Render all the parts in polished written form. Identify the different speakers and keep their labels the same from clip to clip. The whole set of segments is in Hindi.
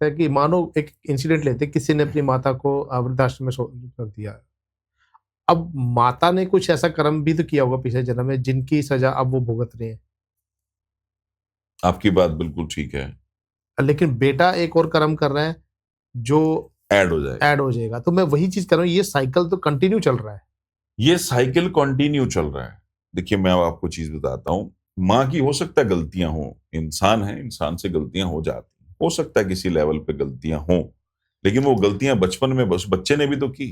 Speaker 1: है कि मानो एक इंसिडेंट लेते हैं, किसी ने अपनी माता को वृद्धाश्रम में कर दिया। अब माता ने कुछ ऐसा कर्म भी तो किया होगा पिछले जन्म में जिनकी सजा अब वो भुगत रहे हैं।
Speaker 2: आपकी बात बिल्कुल ठीक है।
Speaker 1: लेकिन बेटा एक और कर्म कर रहा है जो
Speaker 2: ऐड हो जाएगा।
Speaker 1: ऐड हो जाएगा। तो मैं वही चीज कर रहा हूँ, ये साइकिल तो कंटिन्यू चल रहा है।
Speaker 2: ये साइकिल कंटिन्यू चल रहा है। देखिए, मैं अब आपको चीज बताता हूँ। माँ की हो सकता है गलतियां हो, इंसान है, इंसान से गलतियां हो जाती हैं, हो सकता है किसी लेवल पे गलतियां हो, लेकिन वो गलतियां बचपन में बस बच्चे ने भी तो की।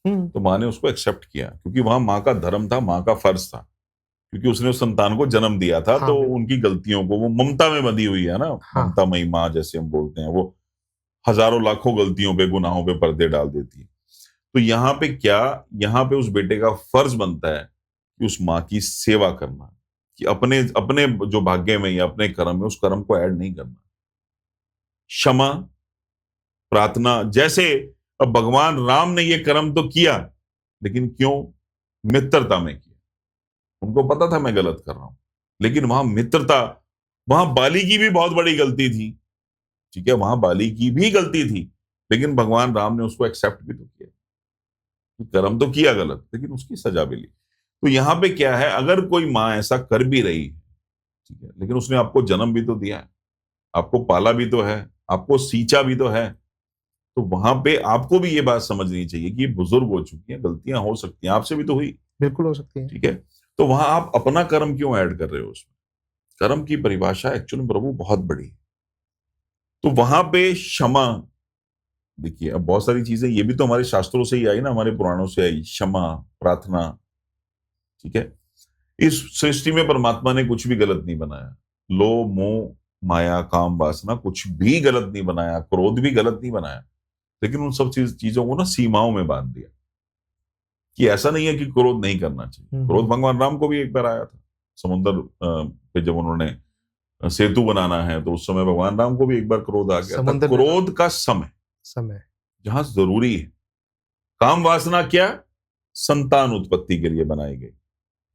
Speaker 1: हम्म।
Speaker 2: तो माँ ने उसको एक्सेप्ट किया क्योंकि वहां माँ का धर्म था, माँ का फर्ज था, क्योंकि उसने उस संतान को जन्म दिया था।
Speaker 1: हाँ
Speaker 2: तो
Speaker 1: बिल्कुल।
Speaker 2: उनकी गलतियों को वो ममता में बंधी हुई है ना,
Speaker 1: हाँ।
Speaker 2: ममता मई माँ जैसे हम बोलते हैं, वो हजारों लाखों गलतियों पे, गुनाहों पे पर्दे डाल देती है। तो यहाँ पे क्या, यहाँ पे उस बेटे का फर्ज बनता है कि उस माँ की सेवा करना, कि अपने अपने जो भाग्य में या अपने कर्म में उस कर्म को ऐड नहीं करना। क्षमा, प्रार्थना, जैसे अब भगवान राम ने ये कर्म तो किया, लेकिन क्यों? मित्रता में किया। उनको पता था मैं गलत कर रहा हूं, लेकिन वहां मित्रता, वहां बाली की भी बहुत बड़ी गलती थी। ठीक है, वहां बाली की भी गलती थी, लेकिन भगवान राम ने उसको एक्सेप्ट भी तो किया। कर्म तो किया गलत, लेकिन उसकी सजा भी ली। तो यहां पे क्या है, अगर कोई माँ ऐसा कर भी रही है, ठीक है, लेकिन उसने आपको जन्म भी तो दिया है, आपको पाला भी तो है, आपको सींचा भी तो है। तो वहां पे आपको भी ये बात समझनी चाहिए कि ये बुजुर्ग हो चुकी है, गलतियां हो सकती हैं, आपसे भी तो हुई।
Speaker 1: बिल्कुल हो सकती है।
Speaker 2: ठीक है, तो वहां आप अपना कर्म क्यों ऐड कर रहे हो उसमें? कर्म की परिभाषा एक्चुअली प्रभु बहुत बड़ी है। तो वहां पे क्षमा, देखिए अब बहुत सारी चीजें ये भी तो हमारे शास्त्रों से ही आई ना, हमारे पुराणों से आई, क्षमा, प्रार्थना। ठीक है, इस सृष्टि में परमात्मा ने कुछ भी गलत नहीं बनाया। लोभ, मोह, माया, काम, वासना कुछ भी गलत नहीं बनाया, क्रोध भी गलत नहीं बनाया, लेकिन उन सब चीजों को ना सीमाओं में बांध दिया, कि ऐसा नहीं है कि क्रोध नहीं करना चाहिए। क्रोध
Speaker 1: हम्म।
Speaker 2: भगवान राम को भी एक बार आया था समुद्र पे, जब उन्होंने सेतु बनाना है, तो उस समय भगवान राम को भी एक बार क्रोध आ गया था।
Speaker 1: समुद्र ने कहा
Speaker 2: क्रोध का समय
Speaker 1: समय।
Speaker 2: जहां जरूरी है। काम वासना क्या? संतान उत्पत्ति के लिए बनाई गई।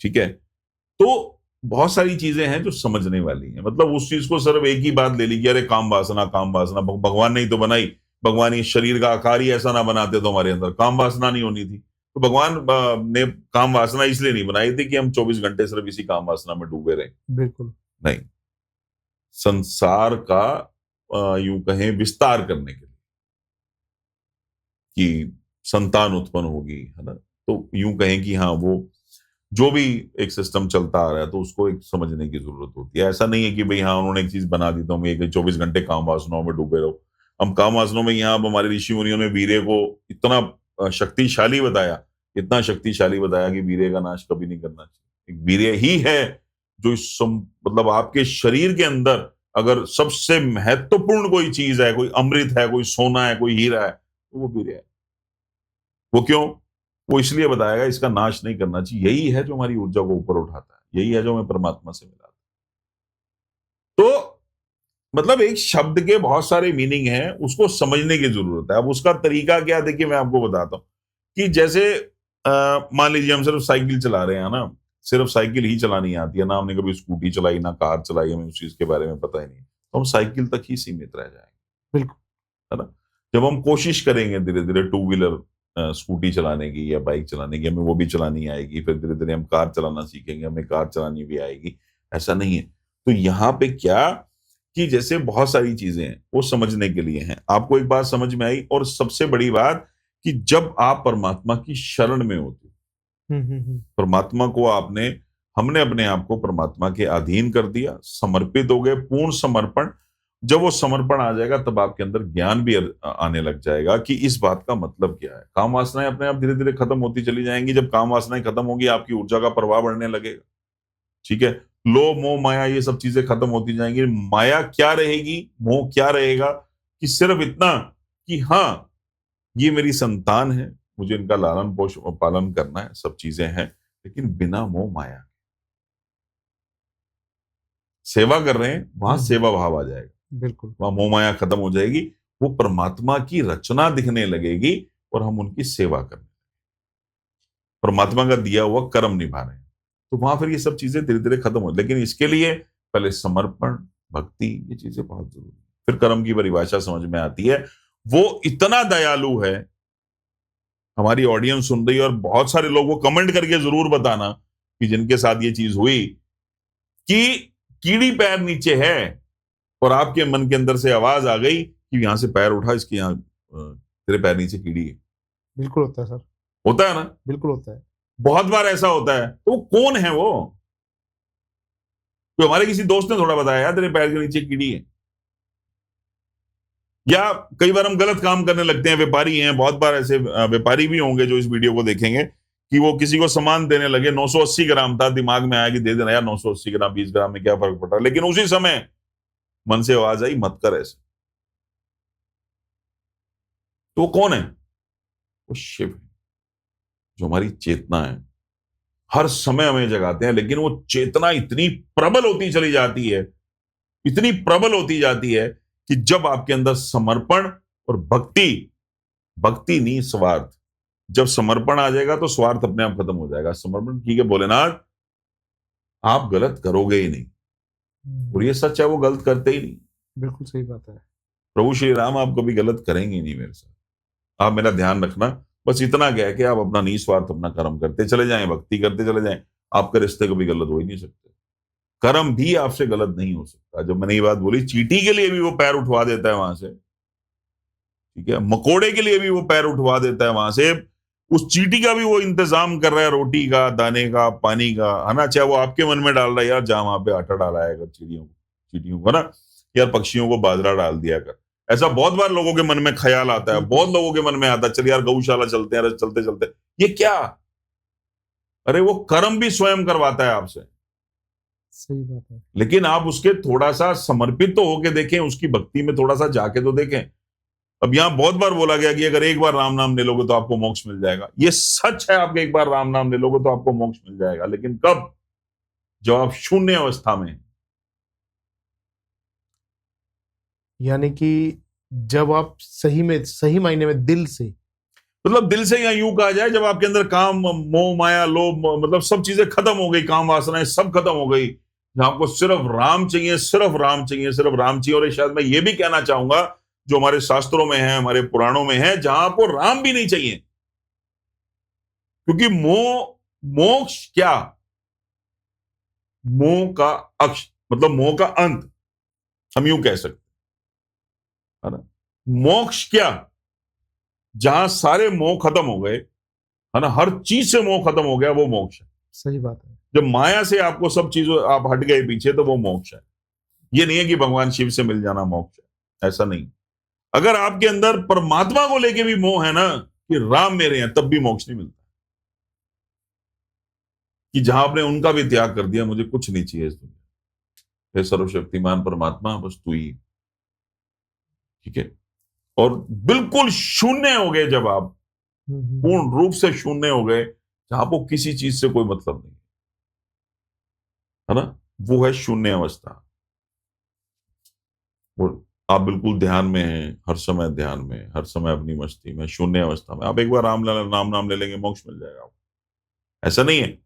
Speaker 2: ठीक है, तो बहुत सारी चीजें हैं जो समझने वाली हैं। मतलब उस चीज को सिर्फ एक ही बात ले ली कि अरे काम वासना, काम वासना भगवान ने ही तो बनाई, भगवान ये शरीर का आकार ही ऐसा ना बनाते तो हमारे अंदर काम वासना नहीं होनी थी। तो भगवान ने काम वासना इसलिए नहीं बनाई थी कि हम 24 घंटे सिर्फ इसी काम वासना में डूबे रहे।
Speaker 1: बिल्कुल।
Speaker 2: नहीं, संसार का यूं कहें विस्तार करने के लिए, कि संतान उत्पन्न होगी, है ना। तो यूं कहें कि हाँ, वो जो भी एक सिस्टम चलता आ रहा है, तो उसको एक समझने की जरूरत होती है। ऐसा नहीं है कि भाई हाँ, उन्होंने एक चीज बना दी तो हम एक 24 घंटे काम वासनाओं में डूबे रहो। हम काम वासनाओं में, यहाँ अब हमारे ऋषि मुनियों ने वीर्य को इतना शक्तिशाली बताया, इतना शक्तिशाली बताया कि वीर्य का नाश कभी नहीं करना चाहिए। एक वीर्य ही है जो मतलब आपके शरीर के अंदर अगर सबसे महत्वपूर्ण कोई चीज है, कोई अमृत है, कोई सोना है, कोई हीरा है, तो वो वीर्य है। वो क्यों? वो इसलिए बताएगा, इसका नाश नहीं करना चाहिए। यही है जो हमारी ऊर्जा को ऊपर उठाता है, यही है जो हमें परमात्मा से मिलाता है। तो मतलब एक शब्द के बहुत सारे मीनिंग हैं, उसको समझने की जरूरत है। अब उसका तरीका क्या, देखिए मैं आपको बताता हूं। कि जैसे मान लीजिए हम सिर्फ साइकिल चला रहे हैं ना, सिर्फ साइकिल ही चलानी आती है ना, हमने कभी स्कूटी चलाई ना कार चलाई, हमें उस चीज के बारे में पता ही नहीं, तो हम साइकिल तक ही सीमित रह जाएंगे,
Speaker 1: बिल्कुल।
Speaker 2: है ना। जब हम कोशिश करेंगे धीरे धीरे टू व्हीलर, स्कूटी चलाने की या बाइक चलाने की, हमें वो भी चलानी आएगी, फिर धीरे धीरे हम कार चलाना सीखेंगे, हमें कार चलानी भी आएगी। ऐसा नहीं है। तो यहाँ पे क्या, कि जैसे बहुत सारी चीजें हैं वो समझने के लिए हैं। आपको एक बात समझ में आई, और सबसे बड़ी बात, कि जब आप परमात्मा की शरण में होते, परमात्मा को आपने, हमने अपने आप को परमात्मा के अधीन कर दिया, समर्पित हो गए, पूर्ण समर्पण। जब वो समर्पण आ जाएगा, तब आपके अंदर ज्ञान भी आने लग जाएगा कि इस बात का मतलब क्या है। काम वासनाएं अपने आप धीरे धीरे खत्म होती चली जाएंगी। जब काम वासनाएं खत्म होगी, आपकी ऊर्जा का प्रवाह बढ़ने लगेगा। ठीक है, लोभ, मोह, माया, ये सब चीजें खत्म होती जाएंगी। माया क्या रहेगी, मोह क्या रहेगा, कि सिर्फ इतना कि हाँ, ये मेरी संतान है, मुझे इनका लालन पोषण पालन करना है, सब चीजें हैं, लेकिन बिना मोह माया। सेवा कर रहे हैं, वहां सेवा भाव आ जाएगा,
Speaker 1: बिल्कुल।
Speaker 2: वहां मोह माया खत्म हो जाएगी। वो परमात्मा की रचना दिखने लगेगी, और हम उनकी सेवा करने, परमात्मा का दिया हुआ कर्म निभा रहे हैं। तो वहां फिर ये सब चीजें धीरे धीरे खत्म हो, लेकिन इसके लिए पहले समर्पण, भक्ति, ये चीजें बहुत जरूरी है। फिर कर्म की परिभाषा समझ में आती है। वो इतना दयालु है, हमारी ऑडियंस सुन रही है और बहुत सारे लोग, वो कमेंट करके जरूर बताना कि जिनके साथ ये चीज हुई कि कीड़ी पैर नीचे है और आपके मन के अंदर से आवाज आ गई कि यहां से पैर उठा, इसके यहाँ तेरे पैर नीचे कीड़ी है।
Speaker 1: बिल्कुल होता है सर,
Speaker 2: होता है ना,
Speaker 1: बिल्कुल होता है।
Speaker 2: बहुत बार ऐसा होता है। तो वो कौन है? वो तो हमारे किसी दोस्त ने थोड़ा बताया, यार तेरे पैर के नीचे कीड़ी है। या कई बार हम गलत काम करने लगते हैं, व्यापारी हैं, बहुत बार ऐसे व्यापारी भी होंगे जो इस वीडियो को देखेंगे, कि वो किसी को सामान देने लगे, 980 ग्राम था, दिमाग में आया कि दे देना यार, 980 ग्राम 20 ग्राम में क्या फर्क पड़ रहा है, लेकिन उसी समय मन से आवाज आई मत कर ऐसे। तो वो कौन है? वो शिव है, जो हमारी चेतना है, हर समय हमें जगाते हैं, लेकिन वो चेतना इतनी प्रबल होती चली जाती है, इतनी प्रबल होती जाती है कि जब आपके अंदर समर्पण और भक्ति, भक्ति नहीं स्वार्थ, जब समर्पण आ जाएगा तो स्वार्थ अपने आप खत्म हो जाएगा। समर्पण, ठीक है भोलेनाथ, आप गलत करोगे ही नहीं, और ये सच है, वो गलत करते ही नहीं।
Speaker 1: बिल्कुल सही बात है।
Speaker 2: प्रभु श्री राम आप कभी गलत करेंगे ही नहीं मेरे साथ, आप मेरा ध्यान रखना। बस इतना कह के आप अपना निस्वार्थ अपना कर्म करते चले जाएं, भक्ति करते चले जाएं, आपके रिश्ते कभी गलत हो ही नहीं सकते। कर्म भी आपसे गलत नहीं हो सकता। जब मैंने ये बात बोली, चींटी के लिए भी वो पैर उठवा देता है वहां से, ठीक है, मकोड़े के लिए भी वो पैर उठवा देता है वहां से, उस चींटी का भी वो इंतजाम कर रहा है, रोटी का, दाने का, पानी का, है ना। चाहे वो आपके मन में डाल रहा है, यार जहां वहां पे आटा डाला है, अगर चींटियों को ना, यार पक्षियों को बाजरा डाल दिया कर। ऐसा बहुत बार लोगों के मन में ख्याल आता है, बहुत लोगों के मन में आता है, चल यार गौशाला चलते हैं, चलते चलते, ये क्या? अरे वो कर्म भी स्वयं करवाता है आपसे।
Speaker 1: सही बात है।
Speaker 2: लेकिन आप उसके थोड़ा सा समर्पित तो होके देखें, उसकी भक्ति में थोड़ा सा जाके तो देखें। अब यहां बहुत बार बोला गया कि अगर एक बार राम नाम ले लोगे तो आपको मोक्ष मिल जाएगा। ये सच है, आप एक बार राम नाम ले लोगे तो आपको मोक्ष मिल जाएगा, लेकिन कब? जब आप शून्य अवस्था में हैं।
Speaker 1: यानी कि जब आप सही में, सही मायने में दिल से,
Speaker 2: मतलब दिल से, या यूं कहा जाए, जब आपके अंदर काम, मोह, माया, लोभ, मतलब सब चीजें खत्म हो गई, काम वासनाएं सब खत्म हो गई, जहां आपको सिर्फ राम चाहिए, सिर्फ राम चाहिए, सिर्फ राम चाहिए। और शायद मैं ये भी कहना चाहूंगा, जो हमारे शास्त्रों में है, हमारे पुराणों में है, जहां आपको राम भी नहीं चाहिए। क्योंकि मोह, मोक्ष क्या? मोह का अक्ष, मतलब मोह का अंत, हम यूं कह सकते है ना। मोक्ष क्या? जहां सारे मोह खत्म हो गए, है ना, हर चीज से मोह खत्म हो गया, वो मोक्ष है।
Speaker 1: सही बात है।
Speaker 2: जब माया से आपको सब चीजों, आप हट गए पीछे, तो वो मोक्ष है। ये नहीं है कि भगवान शिव से मिल जाना मोक्ष है, ऐसा नहीं। अगर आपके अंदर परमात्मा को लेके भी मोह है ना, कि राम मेरे हैं, तब भी मोक्ष नहीं मिलता। कि जहां आपने उनका भी त्याग कर दिया, मुझे कुछ नहीं चाहिए इस दुनिया, हे सर्वशक्तिमान परमात्मा, बस तू ही, ठीक है। और बिल्कुल शून्य हो गए जब आप, पूर्ण रूप से शून्य हो गए, जहां आपको किसी चीज से कोई मतलब नहीं है ना, वो है शून्य अवस्था। और आप बिल्कुल ध्यान में हैं, हर समय ध्यान में, हर समय अपनी मस्ती में, शून्य अवस्था में। आप एक बार नाम नाम ले लेंगे, मोक्ष मिल जाएगा आपको, ऐसा नहीं है।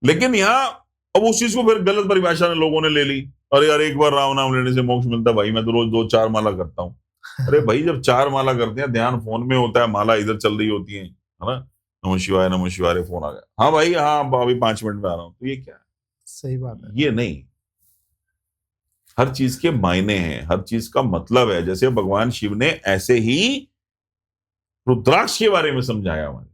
Speaker 2: लेकिन यहां अब उस चीज को फिर गलत परिभाषा में लोगों ने ले ली। अरे यार, एक बार राम नाम लेने से मोक्ष मिलता है? भाई मैं तो रोज 2-4 माला करता हूँ। अरे भाई, जब 4 माला करते हैं, ध्यान फोन में होता है, माला इधर चल रही होती है ना। नमः शिवाय, नमः शिवाय, फोन आ गया, हाँ भाई, हाँ अभी 5 मिनट में आ रहा हूँ, तो ये क्या है?
Speaker 1: सही बात है।
Speaker 2: ये नहीं, हर चीज के मायने हैं, हर चीज का मतलब है। जैसे भगवान शिव ने ऐसे ही रुद्राक्ष के बारे में समझाया हमारे,